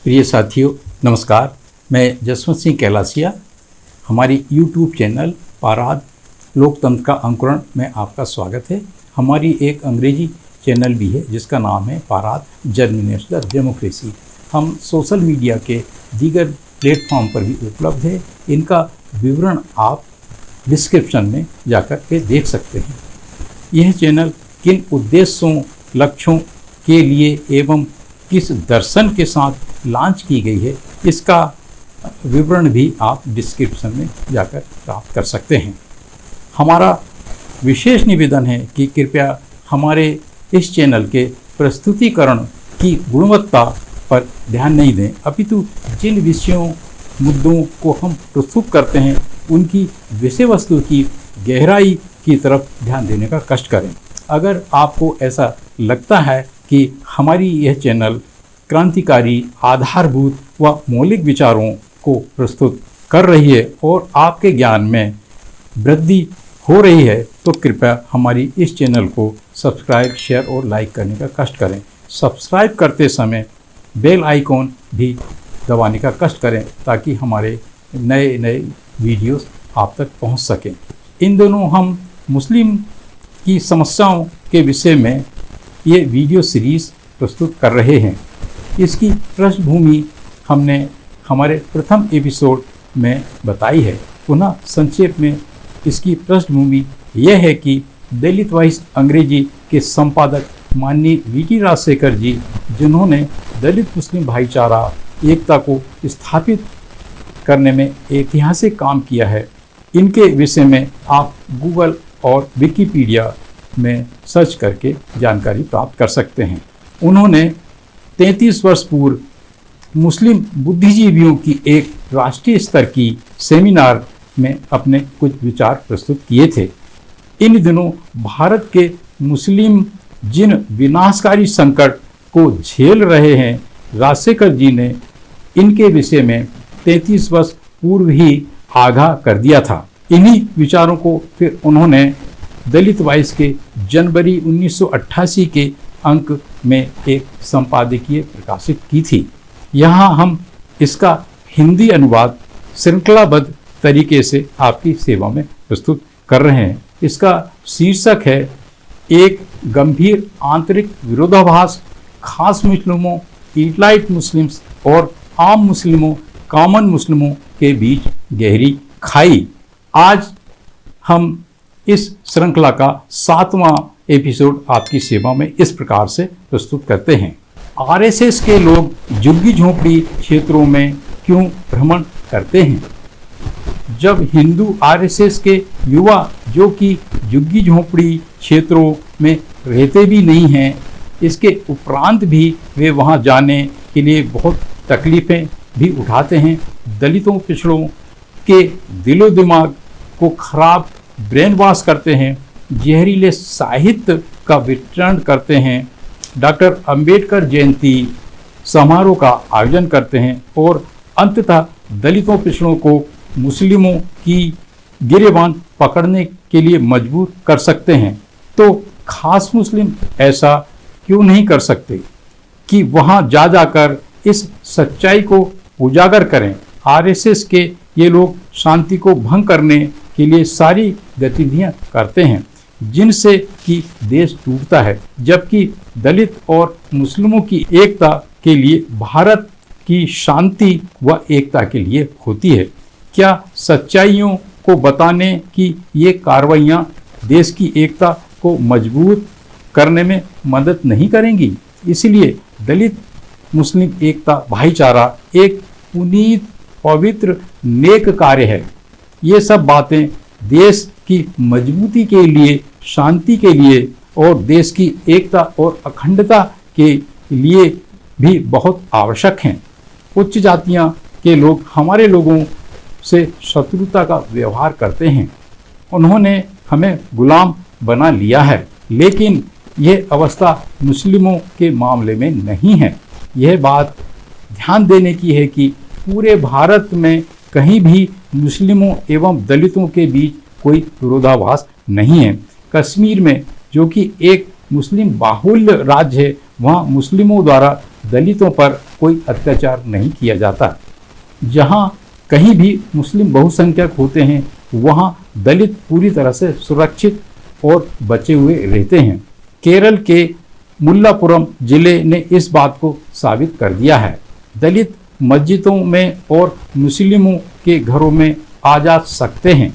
प्रिय साथियों नमस्कार। मैं जसवंत सिंह कैलासिया, हमारी यूट्यूब चैनल पाराद लोकतंत्र का अंकुरण में आपका स्वागत है। हमारी एक अंग्रेजी चैनल भी है जिसका नाम है पाराद जर्मिनेट्स द डेमोक्रेसी। हम सोशल मीडिया के दीगर प्लेटफॉर्म पर भी उपलब्ध है। इनका विवरण आप डिस्क्रिप्शन में जाकर के देख सकते हैं। यह चैनल किन उद्देश्यों लक्ष्यों के लिए एवं किस दर्शन के साथ लॉन्च की गई है, इसका विवरण भी आप डिस्क्रिप्शन में जाकर प्राप्त कर सकते हैं। हमारा विशेष निवेदन है कि कृपया हमारे इस चैनल के प्रस्तुतिकरण की गुणवत्ता पर ध्यान नहीं दें, अपितु जिन विषयों मुद्दों को हम प्रस्तुत करते हैं उनकी विषय वस्तु की गहराई की तरफ ध्यान देने का कष्ट करें। अगर आपको ऐसा लगता है कि हमारी यह चैनल क्रांतिकारी, आधारभूत व मौलिक विचारों को प्रस्तुत कर रही है और आपके ज्ञान में वृद्धि हो रही है, तो कृपया हमारी इस चैनल को सब्सक्राइब, शेयर और लाइक करने का कष्ट करें। सब्सक्राइब करते समय बेल आइकॉन भी दबाने का कष्ट करें ताकि हमारे नए नए वीडियोस आप तक पहुंच सकें। इन दिनों हम मुस्लिम की समस्याओं के विषय में ये वीडियो सीरीज़ प्रस्तुत कर रहे हैं। इसकी पृष्ठभूमि हमने हमारे प्रथम एपिसोड में बताई है। पुनः संक्षेप में इसकी पृष्ठभूमि यह है कि दलित वॉइस अंग्रेजी के संपादक माननीय वी.टी. राजशेखर जी, जिन्होंने दलित मुस्लिम भाईचारा एकता को स्थापित करने में ऐतिहासिक काम किया है, इनके विषय में आप गूगल और विकिपीडिया में सर्च करके जानकारी प्राप्त कर सकते हैं। उन्होंने 33 वर्ष पूर्व मुस्लिम बुद्धिजीवियों की एक राष्ट्रीय स्तर की सेमिनार में अपने कुछ विचार प्रस्तुत किए थे। इन दिनों भारत के मुस्लिम जिन विनाशकारी संकट को झेल रहे हैं, राजशेखर जी ने इनके विषय में 33 वर्ष पूर्व ही आगाह कर दिया था। इन्हीं विचारों को फिर उन्होंने दलित वॉइस के जनवरी 1988 के अंक में एक संपादकीय प्रकाशित की थी। यहाँ हम इसका हिंदी अनुवाद श्रृंखलाबद्ध तरीके से आपकी सेवा में प्रस्तुत कर रहे हैं। इसका शीर्षक है एक गंभीर आंतरिक विरोधाभास, खास मुस्लिमों, इलाइट मुस्लिम्स और आम मुस्लिमों, कॉमन मुस्लिमों के बीच गहरी खाई। आज हम इस श्रृंखला का 7वां एपिसोड आपकी सेवा में इस प्रकार से प्रस्तुत करते हैं। आरएसएस के लोग झुग्गी झोंपड़ी क्षेत्रों में क्यों भ्रमण करते हैं? जब हिंदू आरएसएस के युवा, जो कि झुग्गी झोंपड़ी क्षेत्रों में रहते भी नहीं हैं, इसके उपरांत भी वे वहां जाने के लिए बहुत तकलीफ़ें भी उठाते हैं, दलितों पिछड़ों के दिलो दिमाग को खराब ब्रेन वॉश करते हैं, जहरीले साहित्य का वितरण करते हैं, डॉक्टर अंबेडकर जयंती समारोह का आयोजन करते हैं और अंततः दलितों पिछड़ों को मुस्लिमों की गिरेबान पकड़ने के लिए मजबूर कर सकते हैं, तो खास मुस्लिम ऐसा क्यों नहीं कर सकते कि वहां जा जाकर इस सच्चाई को उजागर करें? आरएसएस के ये लोग शांति को भंग करने के लिए सारी गतिविधियां करते हैं जिनसे कि देश टूटता है, जबकि दलित और मुस्लिमों की एकता के लिए भारत की शांति व एकता के लिए होती है। क्या सच्चाइयों को बताने की ये कार्रवाइयाँ देश की एकता को मजबूत करने में मदद नहीं करेंगी? इसलिए दलित मुस्लिम एकता भाईचारा एक पुनीत, पवित्र, नेक कार्य है। ये सब बातें देश की मजबूती के लिए, शांति के लिए और देश की एकता और अखंडता के लिए भी बहुत आवश्यक हैं। उच्च जातियां के लोग हमारे लोगों से शत्रुता का व्यवहार करते हैं। उन्होंने हमें गुलाम बना लिया है, लेकिन यह अवस्था मुस्लिमों के मामले में नहीं है। यह बात ध्यान देने की है कि पूरे भारत में कहीं भी मुस्लिमों एवं दलितों के बीच कोई विरोधाभास नहीं है। कश्मीर में, जो कि एक मुस्लिम बाहुल्य राज्य है, वहाँ मुस्लिमों द्वारा दलितों पर कोई अत्याचार नहीं किया जाता। जहाँ कहीं भी मुस्लिम बहुसंख्यक होते हैं वहाँ दलित पूरी तरह से सुरक्षित और बचे हुए रहते हैं। केरल के मुल्लापुरम जिले ने इस बात को साबित कर दिया है। दलित मस्जिदों में और मुस्लिमों के घरों में आ जा सकते हैं।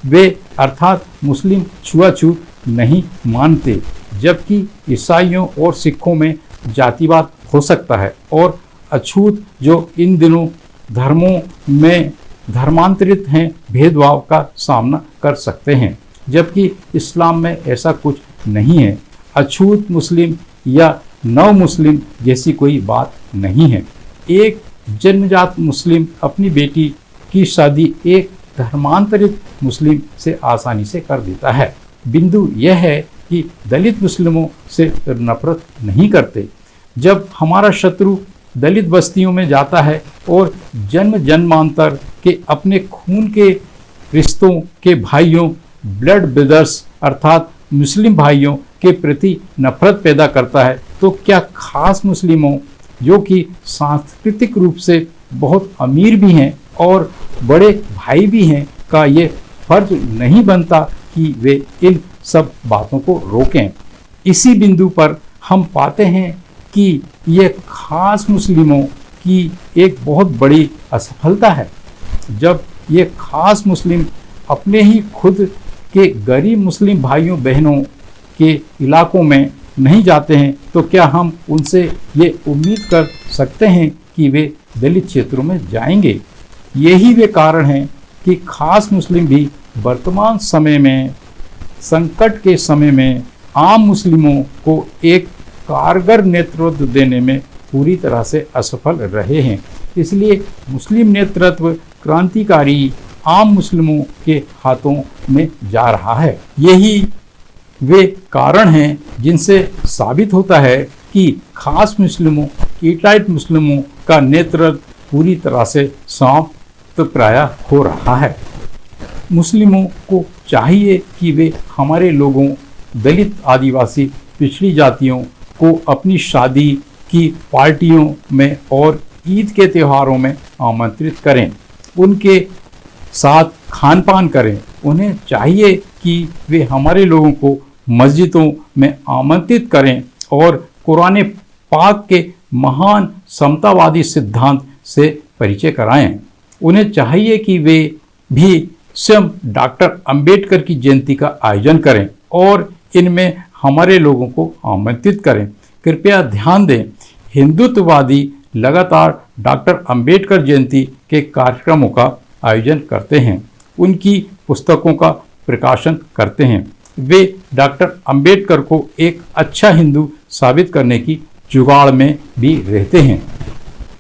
वे अर्थात मुस्लिम छुआछूत नहीं मानते, जबकि ईसाइयों और सिखों में जातिवाद हो सकता है और अछूत जो इन दिनों धर्मों में धर्मांतरित हैं भेदभाव का सामना कर सकते हैं, जबकि इस्लाम में ऐसा कुछ नहीं है। अछूत मुस्लिम या नव मुस्लिम जैसी कोई बात नहीं है। एक जन्मजात मुस्लिम अपनी बेटी की शादी एक धर्मांतरित मुस्लिम से आसानी से कर देता है। बिंदु यह है कि दलित मुस्लिमों से नफरत नहीं करते। जब हमारा शत्रु दलित बस्तियों में जाता है और जन्म जन्मांतर के अपने खून के रिश्तों के भाइयों ब्लड ब्रदर्स अर्थात मुस्लिम भाइयों के प्रति नफरत पैदा करता है, तो क्या खास मुस्लिमों जो कि सांस्कृतिक रूप से बहुत अमीर भी हैं और बड़े भाई भी हैं का ये फर्ज नहीं बनता कि वे इन सब बातों को रोकें। इसी बिंदु पर हम पाते हैं कि ये खास मुस्लिमों की एक बहुत बड़ी असफलता है। जब ये खास मुस्लिम अपने ही खुद के गरीब मुस्लिम भाइयों बहनों के इलाकों में नहीं जाते हैं, तो क्या हम उनसे ये उम्मीद कर सकते हैं कि वे दलित क्षेत्रों में जाएंगे? यही वे कारण हैं कि खास मुस्लिम भी वर्तमान समय में संकट के समय में आम मुस्लिमों को एक कारगर नेतृत्व देने में पूरी तरह से असफल रहे हैं। इसलिए मुस्लिम नेतृत्व क्रांतिकारी आम मुस्लिमों के हाथों में जा रहा है। यही वे कारण हैं जिनसे साबित होता है कि खास मुस्लिमों ईटाइट मुस्लिमों का नेतृत्व पूरी तरह से समाप्त प्राय हो रहा है। मुस्लिमों को चाहिए कि वे हमारे लोगों दलित आदिवासी पिछड़ी जातियों को अपनी शादी की पार्टियों में और ईद के त्योहारों में आमंत्रित करें, उनके साथ खान पान करें। उन्हें चाहिए कि वे हमारे लोगों को मस्जिदों में आमंत्रित करें और कुरान पाक के महान समतावादी सिद्धांत से परिचय कराएं। उन्हें चाहिए कि वे भी स्वयं डॉक्टर अंबेडकर की जयंती का आयोजन करें और इनमें हमारे लोगों को आमंत्रित करें। कृपया ध्यान दें, हिंदुत्ववादी लगातार डॉक्टर अंबेडकर जयंती के कार्यक्रमों का आयोजन करते हैं, उनकी पुस्तकों का प्रकाशन करते हैं। वे डॉक्टर अंबेडकर को एक अच्छा हिंदू साबित करने की जुगाड़ में भी रहते हैं।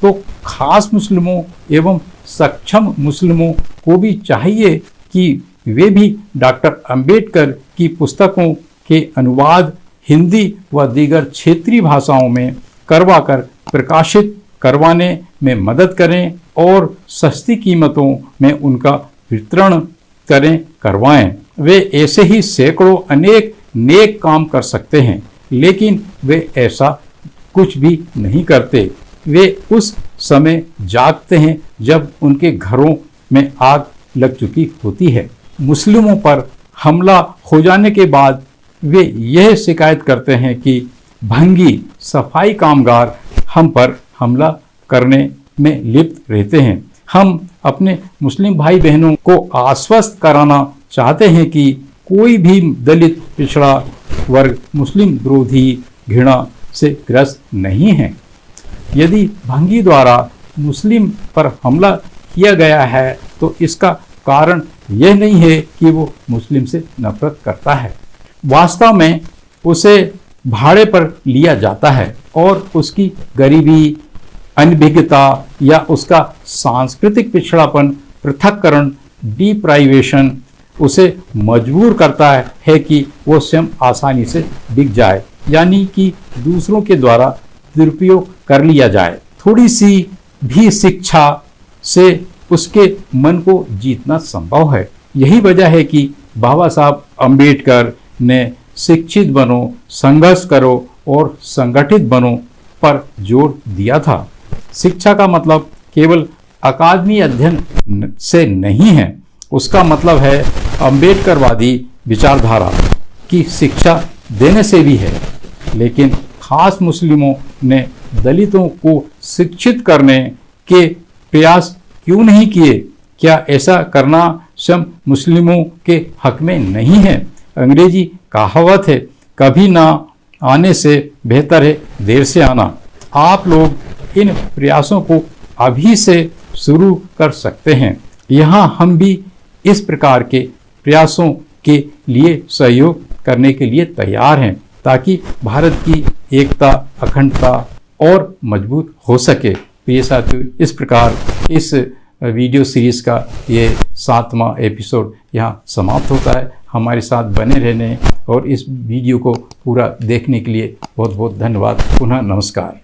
तो खास मुस्लिमों एवं सक्षम मुस्लिमों को भी चाहिए कि वे भी डॉक्टर अंबेडकर की पुस्तकों के अनुवाद हिंदी व दीगर क्षेत्रीय भाषाओं में करवाकर प्रकाशित करवाने में मदद करें और सस्ती कीमतों में उनका वितरण करवाएं। वे ऐसे ही सैकड़ों अनेक नेक काम कर सकते हैं, लेकिन वे ऐसा कुछ भी नहीं करते। वे उस समय जागते हैं जब उनके घरों में आग लग चुकी होती है। मुस्लिमों पर हमला हो जाने के बाद वे यह शिकायत करते हैं कि भंगी सफाई कामगार हम पर हमला करने में लिप्त रहते हैं। हम अपने मुस्लिम भाई बहनों को आश्वस्त कराना चाहते हैं कि कोई भी दलित पिछड़ा वर्ग मुस्लिम विरोधी घृणा से ग्रस्त नहीं है। यदि भंगी द्वारा मुस्लिम पर हमला किया गया है तो इसका कारण यह नहीं है कि वो मुस्लिम से नफरत करता है। वास्तव में उसे भाड़े पर लिया जाता है और उसकी गरीबी, अनभिज्ञता या उसका सांस्कृतिक पिछड़ापन, पृथक्करण, डिप्राइवेशन उसे मजबूर करता है कि वो स्वयं आसानी से बिक जाए, यानी कि दूसरों के द्वारा दुरुपयोग कर लिया जाए। थोड़ी सी भी शिक्षा से उसके मन को जीतना संभव है। यही वजह है कि बाबा साहब अम्बेडकर ने शिक्षित बनो, संघर्ष करो और संगठित बनो पर जोर दिया था। शिक्षा का मतलब केवल अकादमी अध्ययन से नहीं है, उसका मतलब है अम्बेडकरवादी विचारधारा की शिक्षा देने से भी है। लेकिन खास मुस्लिमों ने दलितों को शिक्षित करने के प्रयास क्यों नहीं किए? क्या ऐसा करना स्वयं मुस्लिमों के हक में नहीं है? अंग्रेजी कहावत है, कभी ना आने से बेहतर है देर से आना। आप लोग इन प्रयासों को अभी से शुरू कर सकते हैं। यहाँ हम भी इस प्रकार के प्रयासों के लिए सहयोग करने के लिए तैयार हैं, ताकि भारत की एकता, अखंडता और मजबूत हो सके। प्रिय साथियों, इस प्रकार इस वीडियो सीरीज़ का ये 7वां एपिसोड यहाँ समाप्त होता है। हमारे साथ बने रहने और इस वीडियो को पूरा देखने के लिए बहुत बहुत धन्यवाद। पुनः नमस्कार।